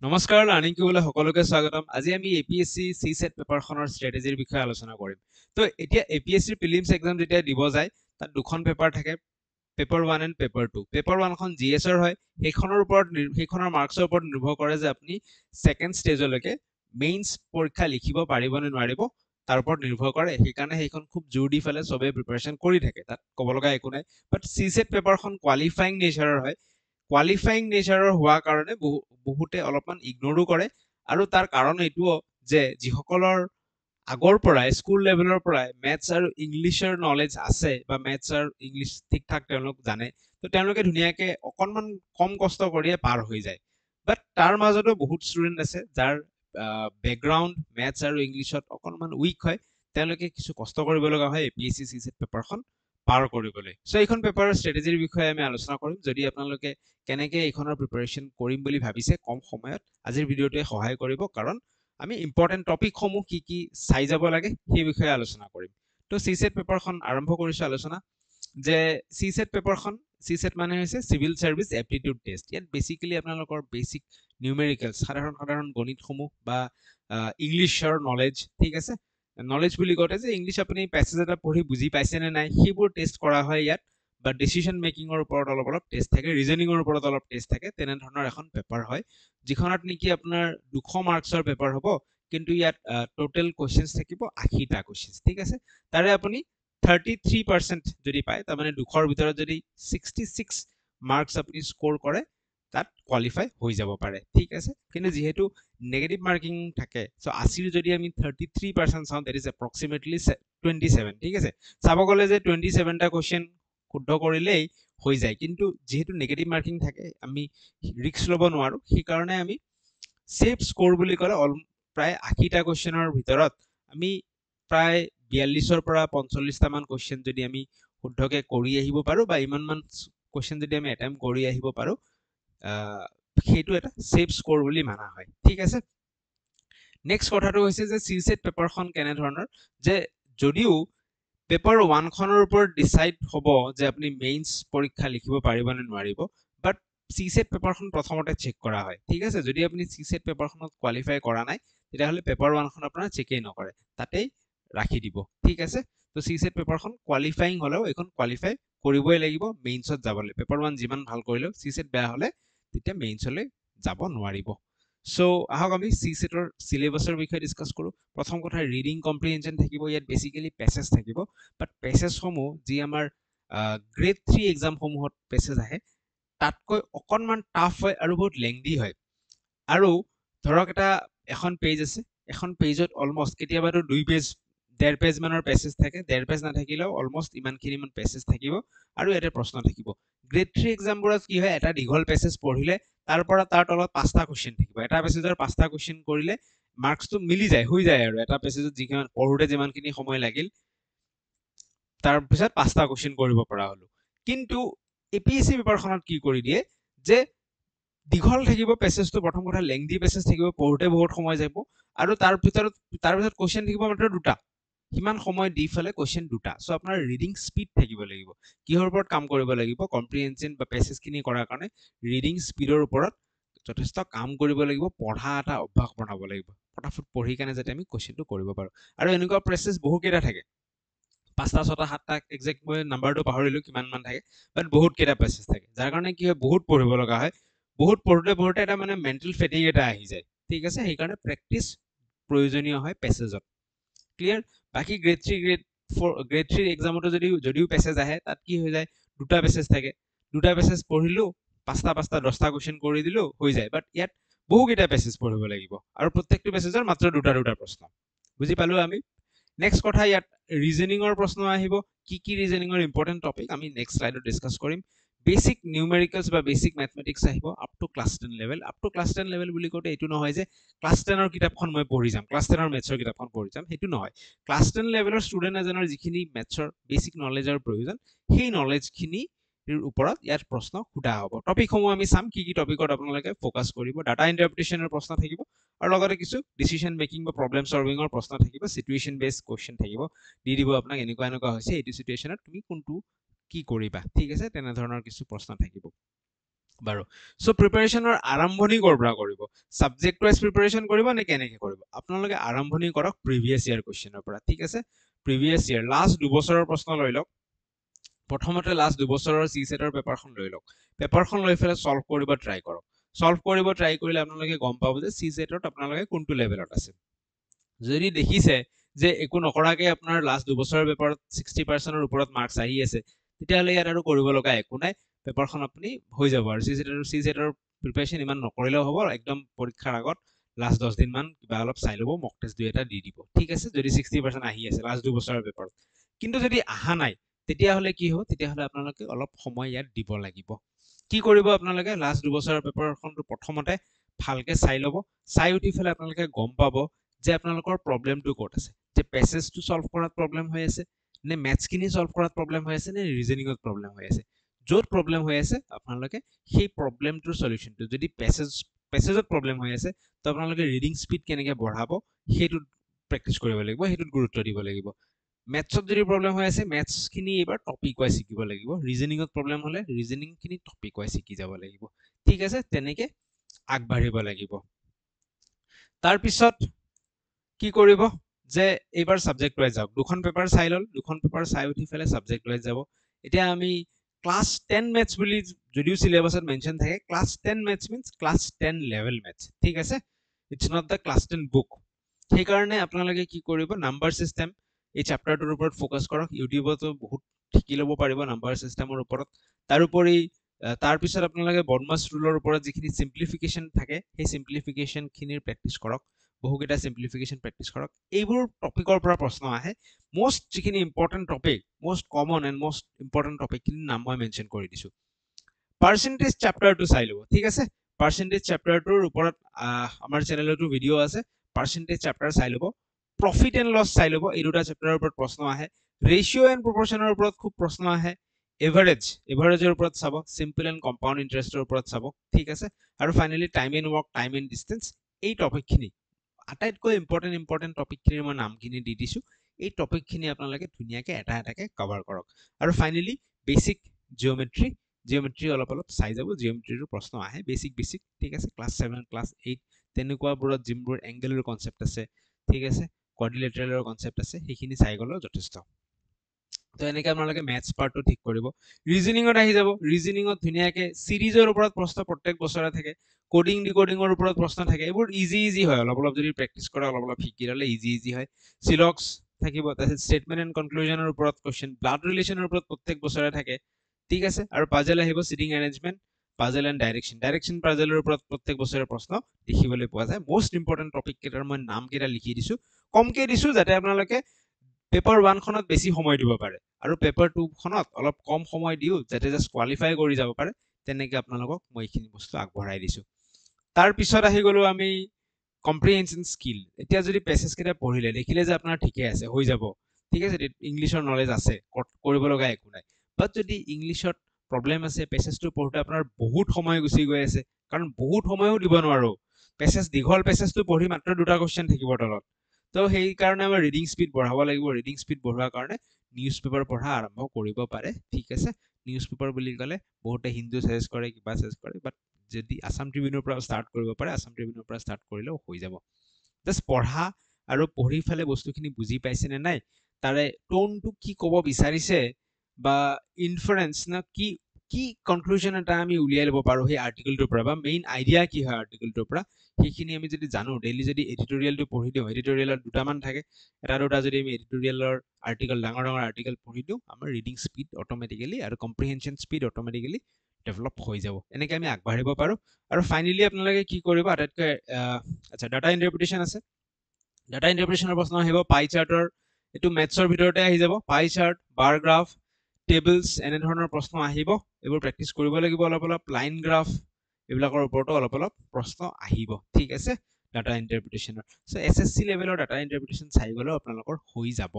নমস্কাৰ লাৰ্ণিং কিবলৈ সকলোকে স্বাগতম। আজি আমি এপিএসসি সিসেট পেপাৰখনৰ ষ্ট্ৰেটেজিৰ বিষয়ে আলোচনা কৰিম। তো এতিয়া এপিএসসি প্ৰিলিমছ এক্সাম যেতিয়া দিব যায় তাত দুখন পেপাৰ থাকে, পেপাৰ 1 এণ্ড পেপাৰ 2। পেপাৰ 1 খন জিএছৰ হয়, সেইখনৰ মাৰ্কছৰ ওপৰত নিৰ্ভৰ কৰে যে আপুনি সেকেন্ড ষ্টেজলৈকে মেইনছ পৰীক্ষা লিখিব পাৰিব নে নোৱাৰিব তাৰ ওপৰত নিৰ্ভৰ কৰে। সেইকাৰণে সেইখন খুব জোৰ দি ফেলে সবে প্ৰিপাৰেচন কৰি থাকে, তাত ক'ব লগা একো নাই। বাট সিসেট পেপাৰখন কোৱালিফাইং নেচাৰৰ হয়। কোৱালিফাইং নেচাৰৰ হোৱাৰ কাৰণে বহুতে অলপমান ইগনোৰো কৰে, আৰু তাৰ কাৰণ এইটোও যে যিসকলৰ আগৰ পৰাই স্কুল লেভেলৰ পৰাই মেথছ আৰু ইংলিছৰ নলেজ আছে বা মেথছ আৰু ইংলিছ ঠিক ঠাক তেওঁলোক জানে, তো তেওঁলোকে ধুনীয়াকে অকণমান কম কষ্ট কৰিয়ে পাৰ হৈ যায়। বাট তাৰ মাজতো বহুত ষ্টুডেণ্ট আছে যাৰ বেকগ্ৰাউণ্ড মেথছ আৰু ইংলিছত অকণমান উইক হয়, তেওঁলোকে কিছু কষ্ট কৰিব লগা হয় এপিএসসি সিসেট পেপাৰখন পাৰ কৰিবলৈ। সো এইখন পেপাৰৰ ষ্ট্ৰেটেজিৰ বিষয়ে আমি আলোচনা কৰিম। যদি আপোনালোকে কেনেকৈ এইখনৰ প্ৰিপাৰেচন কৰিম বুলি ভাবিছে কম সময়ত, আজিৰ ভিডিঅ'টোৱে সহায় কৰিব, কাৰণ আমি ইম্পৰ্টেণ্ট টপিকসমূহ কি কি চাই যাব লাগে সেই বিষয়ে আলোচনা কৰিম। তো সিসেট পেপাৰখন আৰম্ভ কৰিছো আলোচনা। যে সিসেট পেপাৰখন, সিসেট মানে হৈছে সিভিল সাৰ্ভিস এপটিটিউড টেষ্ট। ইয়াত বেসিক্যালি আপোনালোকৰ বেসিক নিউমেৰিকেলছ, সাধাৰণ গণিতসমূহ বা ইংলিছৰ নলেজ, ঠিক আছে, নলেজ বুলি কওঁতে যে ইংলিছ আপুনি পেছেজ এটা পঢ়ি বুজি পাইছে নে নাই সেইবোৰ টেষ্ট কৰা হয় ইয়াত, বা ডিচিশন মেকিঙৰ ওপৰত অলপ টেষ্ট থাকে, ৰিজনিঙৰ ওপৰত অলপ টেষ্ট থাকে, তেনেধৰণৰ এখন পেপাৰ হয় যিখনত নেকি আপোনাৰ 200 মাৰ্কছৰ পেপাৰ হ'ব, কিন্তু ইয়াত টোটেল কুৱেশ্যনছ থাকিব 80টা কুৱেশ্যনছ, ঠিক আছে। তাৰে আপুনি 33% যদি পায়, তাৰমানে 200ৰ ভিতৰত যদি 66 মাৰ্কছ আপুনি স্ক'ৰ কৰে, তাত কোৱালিফাই হৈ যাব পাৰে, ঠিক আছে। কিন্তু যিহেতু নেগেটিভ মাৰ্কিং থাকে, চ' 80ৰ যদি আমি 33% চাওঁ, দেট ইজ এপ্ৰক্সিমেটলি 27, ঠিক আছে। চাব গ'লে যে 27টা কুৱেশ্যন শুদ্ধ কৰিলেই হৈ যায়, কিন্তু যিহেতু নেগেটিভ মাৰ্কিং থাকে আমি ৰিস্ক ল'ব নোৱাৰো, সেইকাৰণে আমি সেফ স্ক'ৰ বুলি ক'লে প্ৰায় 80টা কুৱেশ্যনৰ ভিতৰত আমি প্ৰায় 42ৰ পৰা 45টা মান কুৱেশ্যন যদি আমি শুদ্ধকে কৰি আহিব পাৰো, বা ইমানমান কুৱেশ্যন যদি আমি এটেম্প কৰি আহিব পাৰো, সেইটো এটা সেফ স্ক'ৰ বুলি মানা হয়, ঠিক আছে। নেক্সট কথাটো হৈছে যে সিসেট পেপাৰখন কেনেধৰণৰ, যে যদিও পেপাৰ 1 খনৰ ওপৰত ডিচাইড হ'ব যে আপুনি মেইনছ পৰীক্ষা লিখিব পাৰিব নে নোৱাৰিব, বাট সিসেট পেপাৰখন প্ৰথমতে চেক কৰা হয়, ঠিক আছে। যদি আপুনি সিসেট পেপাৰখনত কোৱালিফাই কৰা নাই, তেতিয়াহ'লে পেপাৰ 1 খন আপোনাৰ চেকেই নকৰে, তাতেই ৰাখি দিব, ঠিক আছে। তো সিসেট পেপাৰখন কোৱালিফাইং হ'লেও এইখন কোৱালিফাই কৰিবই লাগিব মেইনছত যাবলৈ। পেপাৰ 1 যিমান ভাল কৰিলেও সিসেট বেয়া হ'লে তেতিয়া মেইনছলৈ যাব নোৱাৰিব। সো আহক আমি সিসেটৰ সিলেবাছৰ বিষয়ে ডিছকাছ কৰোঁ। প্ৰথম কথা, ৰিডিং কম্প্ৰিহেনশ্যন থাকিব, ইয়াত বেছিকেলি পেছেজ থাকিব, বাট পেছেজসমূহ যি আমাৰ গ্ৰেড 3 এক্সামসমূহত পেছেজ আহে তাতকৈ অকণমান টাফ হয় আৰু বহুত লেংদি হয়। আৰু ধৰক এখন পেজ আছে, এখন পেজত অলমষ্ট কেতিয়াবাতো 2 পেজ 1.5 পেজ মানৰ পেছেজ থাকে, 1.5 পেজ নাথাকিলেও অলমষ্ট ইমানখিনি মান পেছেজ থাকিব, আৰু ইয়াতে প্ৰশ্ন থাকিব। গ্ৰেড 3 এক্সামবোৰত কি হয়, এটা দীঘল পেছেজ পঢ়িলে তাৰ পৰা তাৰ তলত 5টা কুৱেশ্যন থাকিব, এটা পেছেজৰ 5টা কুৱেশ্যন কৰিলে মাৰ্কছটো মিলি যায়, হৈ যায়, আৰু এটা পেছেজত যিমান পঢ়োতে যিমানখিনি সময় লাগিল তাৰপিছত 5টা কুৱেশ্যন কৰিব পৰা হলো। কিন্তু এপিএসসি পেপাৰখনত কি কৰি দিয়ে যে দীঘল থাকিব পেছেজটো, প্ৰথম কথা লেংদি পেছেজ থাকিব, পঢ়োতে বহুত সময় যাব, আৰু তাৰপিছত কুৱেশ্যন থাকিব মাত্ৰ 2টা, সিমান সময় দি ফেলে কুৱেশ্যন 2টা। চ' আপোনাৰ ৰিডিং স্পীড থাকিব লাগিব। কিহৰ ওপৰত কাম কৰিব লাগিব, কম্প্ৰিহেনশ্যন বা পেছেজখিনি কৰাৰ কাৰণে ৰিডিং স্পীডৰ ওপৰত যথেষ্ট কাম কৰিব লাগিব, পঢ়া এটা অভ্যাস বনাব লাগিব, ফটাফট পঢ়ি কেনে যাতে আমি কুৱেশ্যনটো কৰিব পাৰো। আৰু এনেকুৱা পেছেজ বহুকেইটা থাকে, 5টা 6টা 7টা, একজেক্ট মই নাম্বাৰটো পাহৰিলো কিমান মান থাকে, বাট বহুত কেইটা পেছেজ থাকে, যাৰ কাৰণে কি হয় বহুত পঢ়িব লগা হয়। বহুত পঢ়োতে এটা মানে মেণ্টেল ফেটিগ এটা আহি যায়, ঠিক আছে। সেইকাৰণে প্ৰেক্টিচ প্ৰয়োজনীয় হয় পেছেজত, ক্লিয়াৰ। বাকী গ্ৰেড 3 এক্সামতো যদিও পেছেজ আহে, তাত কি হৈ যায়, 2টা পেছেজ থাকে, 2টা পেছেজ পঢ়িলো, 5টা 10টা কুৱেশ্যন কৰি দিলো, হৈ যায়। বাট ইয়াত বহুকেইটা পেছেজ পঢ়িব লাগিব, আৰু প্ৰত্যেকটো পেছেজৰ মাত্ৰ 2টা প্ৰশ্ন। বুজি পালো আমি। নেক্সট কথা, ইয়াত ৰিজনিঙৰ প্ৰশ্ন আহিব। কি ৰিজনিঙৰ ইম্পৰ্টেণ্ট টপিক আমি নেক্সট শ্লাইডত ডিছকাছ কৰিম। বেছিক নিউমেৰিকেলছ বা বেছিক মেথমেটিক্স আহিব up to class 10 level. Up to class 10 level বুলি কওঁতে এইটো নহয় যে ক্লাছ 10ৰ কিতাপখন মই পঢ়ি যাম, ক্লাছ 10ৰ মেথছৰ কিতাপখন পঢ়ি যাম, সেইটো নহয়। ক্লাছ 10 লেভেলৰ ষ্টুডেণ্ট এজনৰ যিখিনি মেথছৰ বেছিক নলেজৰ প্ৰয়োজন, সেই নলেজখিনিৰ ওপৰত ইয়াত প্ৰশ্ন সোধা হ'ব। টপিকসমূহ আমি চাম, কি টপিকত আপোনালোকে ফ'কাছ কৰিব। ডাটা ইণ্টাৰপ্ৰিটেশ্যনৰ প্ৰশ্ন থাকিব, আৰু লগতে কিছু ডিচিশ্যন মেকিং বা প্ৰব্লেম চলভিঙৰ প্ৰশ্ন থাকিব। চিটুৱেশ্যন বেছড কুৱেশ্যন থাকিব, দি দিব আপোনাক এনেকুৱা হৈছে, এইটো চিটুৱেশ্যনত তুমি কি কৰিবা, ঠিক আছে, তেনেধৰণৰ কিছু প্ৰশ্ন থাকিব। বাৰু সো প্ৰিপাৰেচনৰ আৰম্ভণি কৰ পৰা কৰিব সাবজেক্ট ওয়াইজ প্ৰিপাৰেচন কৰিব নে কেনেকৈ কৰিব আপোনালোকে আৰম্ভণি কৰক প্ৰিভিয়াস ইয়াৰ কোৱেশ্চনৰ পৰা ঠিক আছে প্ৰিভিয়াস ইয়াৰ লাষ্ট 2 বছৰৰ প্ৰশ্ন লৈ লওক প্ৰথমতে লাষ্ট 2 বছৰৰ সি সেটৰ পেপাৰখন লৈ লওক পেপাৰখন লৈ ফেলে সলভ কৰিব ট্ৰাই কৰক সলভ কৰিব ট্ৰাই কৰিলে আপোনালোকে গম পাব যে সি সেটত আপোনালোকে কোনটো লেভেলত আছে যদি দেখিছে যে একো নকৰাকে আপোনাৰ লাষ্ট 2 বছৰৰ পেপাৰত 60% ওপৰত মাৰ্কস আহি আছে তেতিয়াহলে ইয়াত আৰু কৰিব লগা একো নাই পেপাৰখন আপুনি হৈ যাব আৰু সি সেটৰ প্ৰিপাৰেচন ইমান নকৰিলেও হ'ব একদম পৰীক্ষাৰ আগত লাষ্ট 10 দিন মান কিবা অলপ চাই ল'ব মক টেষ্ট দুই এটা দি দিব ঠিক আছে যদি 60% আহি আছে লাষ্ট 2 বছৰৰ পেপাৰত কিন্তু যদি আহা নাই তেতিয়াহলে কি হ'ব তেতিয়াহলে আপোনালোকে অলপ সময় ইয়াত দিব লাগিব কি কৰিব আপোনালোকে লাষ্ট 2 বছৰৰ পেপাৰখনটো প্ৰথমতে ভালকে চাই ল'ব চাই উঠি ফেলে আপোনালোকে গম পাব যে আপোনালোকৰ প্ৰবলেমটো ক'ত আছে যে পেছেজটো সলভ কৰাত প্ৰবলেম হৈ আছে নে ম্যাথছখিনি সলভ কৰাত প্ৰবলেম হৈ আছে নে ৰিজনিঙত প্ৰবলেম হৈ আছে য'ত প্ৰবলেম হৈ আছে আপোনালোকে সেই প্ৰবলেমটোৰ সলিউশনটো যদি পেছেজত প্ৰবলেম হৈ আছে তো আপোনালোকে ৰিডিং স্পীড কেনেকৈ বঢ়াব সেইটো প্ৰেক্টিছ কৰিব লাগিব সেইটোত গুৰুত্ব দিব লাগিব ম্যাথছত যদি প্ৰবলেম হৈ আছে ম্যাথছখিনি এবাৰ টপিক ওয়াইজ শিকিব লাগিব ৰিজনিঙত প্ৰবলেম হলে ৰিজনিংখিনি টপিক ওয়াইজ শিকি যাব লাগিব ঠিক আছে তেনেকে আগবাঢ়িব লাগিব তাৰ পিছত কি কৰিব যে এইবাৰ সাবজেক্ট ওয়াইজ যাওক দুখন পেপাৰ চাই লল দুখন পেপাৰ চাই উঠি ফেলে সাবজেক্ট ওয়াইজ যাব এতিয়া আমি ক্লাস 10 ম্যাথছ বুলি যদিও সিলেবাসত মেনশন থাকে class 10 maths means class 10 level maths ঠিক আছে it's not the class 10 book সেই কাৰণে আপোনালোকে কি কৰিব নাম্বাৰ সিস্টেম এই চ্যাপ্টাৰটোৰ ওপৰত ফোকাস কৰক ইউটিউবতো বহুত শিকি ল'ব পাৰিব নাম্বাৰ সিস্টেমৰ ওপৰত তাৰোপৰি তাৰ পিছত আপোনালোকে বৰ্ডমাছ ৰুলৰ ওপৰত যিখিনি সিম্পলিফিকেশন থাকে সেই সিম্পলিফিকেশন খিনিৰ প্ৰেক্টিছ কৰক বহুকেইটা সিম্পলিফিকেশন প্ৰেক্টিছ কৰক এইবোৰ টপিকৰ পৰা প্ৰশ্ন আহে মোস্ট যিখিনি important topic most common and most important topic খিনি নাম মই মেনশন কৰি দিছো পাৰ্সেন্টেজ চ্যাপ্টাৰটো চাই লব ঠিক আছে পাৰ্সেন্টেজ চ্যাপ্টাৰটোৰ ওপৰত আমাৰ চেনেলতো ভিডিও আছে পাৰ্সেন্টেজ চ্যাপ্টাৰ চাই লব প্ৰফিট এন্ড লছ চাই লব এই দুটা চ্যাপ্টাৰৰ ওপৰত প্ৰশ্ন আহে ৰেশিও এন্ড প্ৰপৰচনৰ ওপৰত খুব প্ৰশ্ন আহে এভাৰেজৰ ওপৰত চাব সিম্পল এন্ড কম্পাউণ্ড ইন্টাৰেষ্টৰ ওপৰত চাব ঠিক আছে আৰু finally time and work time and distance এই টপিকখিনি আটাইতকৈ ইম্পৰ্টেন্ট টপিকখিনিৰ মই নামখিনি দি দিছো এই টপিকখিনি আপোনালোকে ধুনীয়াকৈ এটা এটাকে কভাৰ কৰক আৰু ফাইনালি বেসিক জিওমেট্ৰি অলপ চাই যাব জিওমেট্ৰিৰ প্ৰশ্ন আহে বেসিক ঠিক আছে ক্লাস 7 ক্লাস 8 তেনেকুৱাবোৰত যিবোৰ এংগেলৰ কনসেপ্ট আছে ঠিক আছে কোৱাড্ৰিলেটাৰেলৰ কনসেপ্ট আছে সেইখিনি চাই গ'লেও যথেষ্ট তো এনেকৈ আপোনালোকে ম্যাথছ পাৰ্টটো ঠিক কৰিব ৰিজনিঙত আহি যাব ৰিজনিঙত ধুনীয়াকৈ সিৰিজৰ ওপৰত প্ৰশ্ন প্ৰত্যেক বছৰে থাকে কোডিং ডিকোডিঙৰ ওপৰত প্ৰশ্ন থাকে এইবোৰ ইজি হয় অলপ যদি প্ৰেক্টিছ কৰে অলপ শিকি ল'লে ইজি হয় সিলক্স থাকিব তাৰপিছত স্টেটমেন্ট এন্ড কনক্লুজনৰ ওপৰত কোৱেশ্চন ব্লাড ৰিলেচনৰ ওপৰত প্ৰত্যেক বছৰে থাকে ঠিক আছে আৰু পাজল আহিব sitting arrangement puzzle and direction পাজলৰ ওপৰত প্ৰত্যেক বছৰে প্ৰশ্ন দেখিবলৈ পোৱা যায় মোস্ট ইম্পৰ্টেন্ট টপিক কেইটাৰ মই নাম কেইটা লিখি দিছো কমকে দিছো যাতে আপোনালোকে পেপাৰ 1 খনত বেছি সময় দিব পাৰে আৰু পেপাৰ 2 খনত অলপ কম সময় দিও যাতে জাস্ট কোৱালিফাই কৰি যাব পাৰে তেনেকৈ আপোনালোকক মই এইখিনি বস্তু আগবঢ়াই দিছো তাৰ পিছত আহি গলো আমি কম্প্ৰিহেনশন স্কিল এতিয়া যদি পেছেজ কেইটা পঢ়িলে দেখিলে যে আপোনাৰ ঠিকে আছে হৈ যাব ঠিক আছে ইংলিশৰ নলেজ আছে কৰিব লগা একো নাই বাট যদি ইংলিশত প্ৰবলেম আছে পেছেজটো পঢ়োতে আপোনাৰ বহুত সময় গুচি গৈ আছে কাৰণ বহুত সময়ও দিব নোৱাৰো পেছেজ দীঘল পেছেজটো পঢ়ি মাত্ৰ দুটা কোৱেশ্চন থাকিব তলত তো সেই কাৰণে আমাৰ ৰিডিং স্পীড বঢ়াব লাগিব ৰিডিং স্পীড বঢ়োৱাৰ কাৰণে নিউজ পেপাৰ পঢ়া আৰম্ভ কৰিব পাৰে ঠিক আছে নিউজ পেপাৰ বুলি ক'লে বহুতে হিন্দু সাজেষ্ট কৰে কিবা সাজেষ্ট কৰে বাট যদি আসাম ট্ৰিবিউনৰ পৰা ষ্টাৰ্ট কৰিব পাৰে আসাম ট্ৰিবিউনৰ পৰা ষ্টাৰ্ট কৰিলেও হৈ যাব জাস্ট পঢ়া আৰু পঢ়ি ফেলে বস্তুখিনি বুজি পাইছে নে নাই তাৰে টোনটো কি ক'ব বিচাৰিছে বা ইনফাৰেন্স না কি কনক্লুজন এটা আমি উলিয়াই ল'ব পাৰো সেই আৰ্টিকেলটোৰ পৰা বা মেইন আইডিয়া কি হয় আৰ্টিকেলটোৰ পৰা সেইখিনি আমি যদি জানো ডেইলি যদি এডিটৰিয়েলটো পঢ়ি দিওঁ এডিটৰিয়েলত দুটামান থাকে এটা দুটা যদি আমি এডিটৰিয়েলৰ আৰ্টিকেল ডাঙৰ আৰ্টিকেল পঢ়ি দিওঁ আমাৰ ৰিডিং স্পীড অটোমেটিক্যালি আৰু কম্প্ৰিহেনশন স্পীড অটোমেটিক্যালি ডেভেলপ হৈ যাব এনেকৈ আমি আগবাঢ়িব পাৰো আৰু ফাইনালি আপোনালোকে কি কৰিব আটাইতকৈ আচ্ছা ডাটা ইন্টাৰপ্ৰিটেশ্যন আছে ডাটা ইন্টাৰপ্ৰিটেশ্যনৰ প্ৰশ্ন আহিব পাই চাৰ্টৰ এইটো মেথছৰ ভিতৰতে আহি যাব পাই চাৰ্ট বাৰ গ্ৰাফ টেবলছ এনে ধৰণৰ প্ৰশ্ন আহিব এইবোৰ প্ৰেক্টিছ কৰিব লাগিব অলপ লাইন গ্ৰাফ এইবিলাকৰ ওপৰতো অলপ প্ৰশ্ন আহিব ঠিক আছে ডাটা ইন্টাৰপ্ৰিটেশ্যনৰ সো এসএসসি লেভেলৰ ডাটা ইন্টাৰপ্ৰিটেশ্যন চাই গ'লেও আপোনালোকৰ হৈ যাব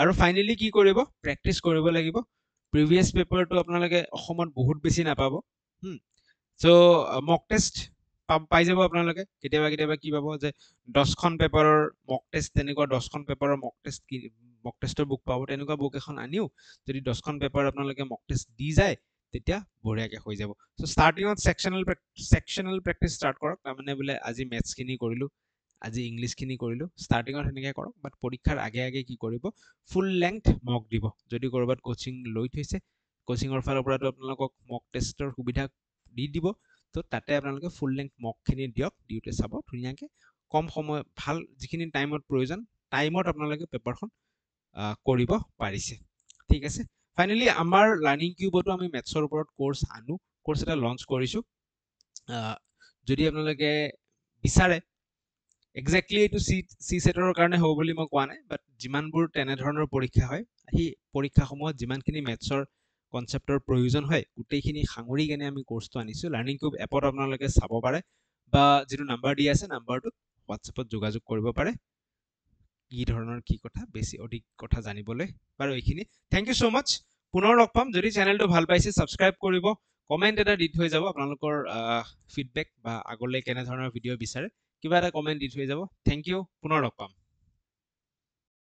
আৰু ফাইনালি কি কৰিব প্ৰেক্টিছ কৰিব লাগিব প্ৰিভিয়াস পেপাৰটো আপোনালোকে অসমত বহুত বেছি নাপাব সো মক টেষ্ট পাই যাব আপোনালোকে কেতিয়াবা কি পাব যে 10খন পেপাৰৰ মক টেষ্ট তেনেকুৱা 10খন পেপাৰৰ মক টেষ্টৰ বুক পাব তেনেকুৱা বুক এখন আনিও যদি 10খন পেপাৰ আপোনালোকে মক টেষ্ট দি যায় তেতিয়া বঢ়িয়াকৈ হৈ যাব সো ষ্টাৰ্টিঙত সেকশনাল প্ৰেক্টিছ ষ্টাৰ্ট কৰক তাৰমানে বোলে আজি মেথছ খিনি কৰিলো আজি ইংলিছ খিনি কৰিলো ষ্টাৰ্টিঙত সেনেকৈ কৰক বাট পৰীক্ষাৰ আগে আগে কি কৰিব ফুল লেংথ মক দিব যদি কৰবাত কোচিং লৈ থৈছে কোচিংৰ ফালৰ পৰাটো আপোনালোকক মক টেষ্টৰ সুবিধা দি দিব তো তাতে আপোনালোকে ফুল লেংথ মক খিনি দিয়ক দিওতে চাব ধুনীয়াকৈ কম সময় ভাল যিখিনি টাইমত প্ৰয়োজন টাইমত আপোনালোকে পেপাৰখন কৰিব পাৰিছে ঠিক আছে ফাইনালি আমাৰ লাৰ্নিং কিউবতো আমি মেথছৰ ওপৰত কোৰ্স আনো কোৰ্স এটা লঞ্চ কৰিছো যদি আপোনালোকে বিচাৰে এক্স্যাক্টলি এইটো সি সেটৰ কাৰণে হ'ব বুলি মই কোৱা নাই বাট যিমানবোৰ তেনে ধৰণৰ পৰীক্ষা হয় সেই পৰীক্ষাসমূহত যিমানখিনি মেথছৰ কনসেপ্টৰ প্ৰয়োজন হয় গোটেইখিনি সাঙুৰি কেনে আমি কোৰ্সটো আনিছো লাৰ্নিং কিউব এপত আপোনালোকে চাব পাৰে বা যেটো নাম্বাৰ দি আছে নাম্বাৰটো হোৱাটছএপত যোগাযোগ কৰিব পাৰে কি ধৰণৰ কি কথা বেছি অধিক কথা জানিবলৈ বাৰু এইখিনি থ্যাংক ইউ সো মাচ পুনৰ লগ পাম যদি চেনেলটো ভাল পাইছে সাবস্ক্ৰাইব কৰিব কমেন্ট এটা দি থৈ যাব আপোনালোকৰ ফিডবেক বা আগলৈ কেনে ধৰণৰ ভিডিও বিচাৰে কিবা এটা কমেন্ট দি থৈ যাব থ্যাংক ইউ পুনৰ লগ পাম